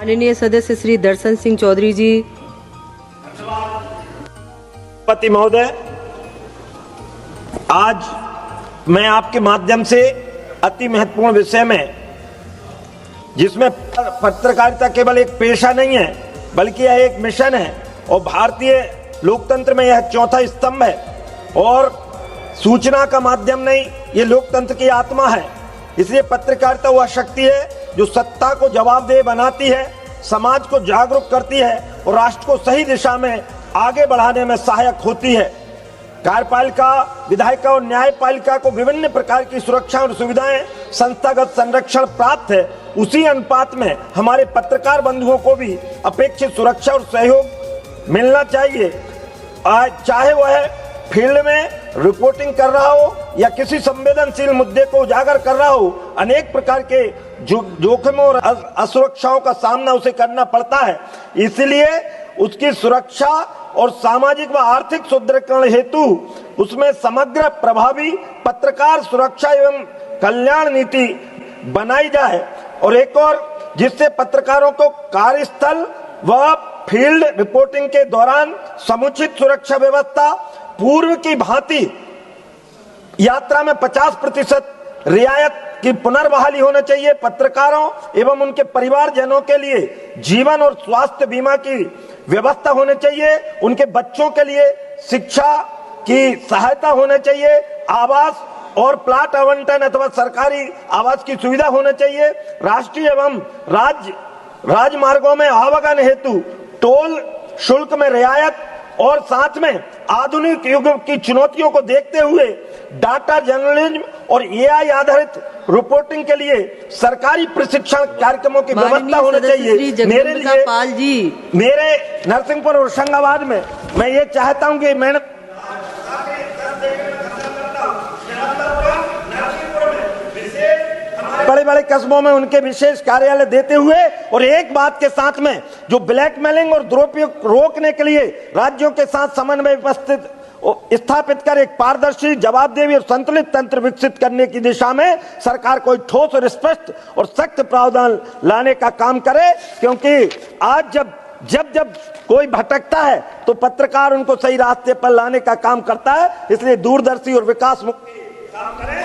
माननीय सदस्य श्री दर्शन सिंह चौधरी जी। पति महोदय, आज मैं आपके माध्यम से अति महत्वपूर्ण विषय में, जिसमें पत्रकारिता केवल एक पेशा नहीं है बल्कि यह एक मिशन है और भारतीय लोकतंत्र में यह चौथा स्तंभ है और सूचना का माध्यम नहीं, ये लोकतंत्र की आत्मा है। इसलिए पत्रकारिता वह शक्ति है जो सत्ता को जवाबदेह बनाती है, समाज को जागरूक करती है और राष्ट्र को सही दिशा में आगे बढ़ाने में सहायक होती है। कार्यपालिका, विधायिका और न्यायपालिका को विभिन्न प्रकार की सुरक्षा और सुविधाएं, संस्थागत संरक्षण प्राप्त है, उसी अनुपात में हमारे पत्रकार बंधुओं को भी अपेक्षित सुरक्षा और सहयोग मिलना चाहिए। चाहे वह फील्ड में रिपोर्टिंग कर रहा हो या किसी संवेदनशील मुद्दे को उजागर कर रहा हो, अनेक प्रकार के जोखिमों और असुरक्षाओं का सामना उसे करना पड़ता है। इसलिए उसकी सुरक्षा और सामाजिक व आर्थिक सुदृढ़ीकरण हेतु उसमें समग्र प्रभावी पत्रकार सुरक्षा एवं कल्याण नीति बनाई जाए और एक और जिससे पत्रकारों को कार्यस्थल व फील्ड रिपोर्टिंग के दौरान समुचित सुरक्षा व्यवस्था, पूर्व की भांति यात्रा में 50% रियायत की पुनर्बहाली होना चाहिए। पत्रकारों एवं उनके परिवारजनों के लिए जीवन और स्वास्थ्य बीमा की व्यवस्था होनी चाहिए। उनके बच्चों के लिए शिक्षा की सहायता होना चाहिए। आवास और प्लाट आवंटन अथवा सरकारी आवास की सुविधा होना चाहिए। राष्ट्रीय एवं राजमार्गों में आवागमन हेतु टोल शुल्क में रियायत और साथ में आधुनिक युग की चुनौतियों को देखते हुए डाटा जर्नलिज्म और एआई आधारित रिपोर्टिंग के लिए सरकारी प्रशिक्षण कार्यक्रमों की व्यवस्था होनी चाहिए। मेरे लिए, मेरे नरसिंहपुर और होशंगाबाद में मैं ये चाहता हूं कि मैंने बड़े बड़े कस्बों में उनके विशेष कार्यालय देते हुए और एक बात के साथ में जो ब्लैकमेलिंग और दुरुपयोग रोकने के लिए राज्यों के साथ समन्वय स्थापित कर एक पारदर्शी, जवाबदेही और संतुलित तंत्र विकसित करने की दिशा में सरकार कोई ठोस और स्पष्ट और सख्त प्रावधान लाने का काम करे। क्योंकि आज जब कोई भटकता है तो पत्रकार उनको सही रास्ते पर लाने का काम करता है। इसलिए दूरदर्शी और विकास मुखी काम करें।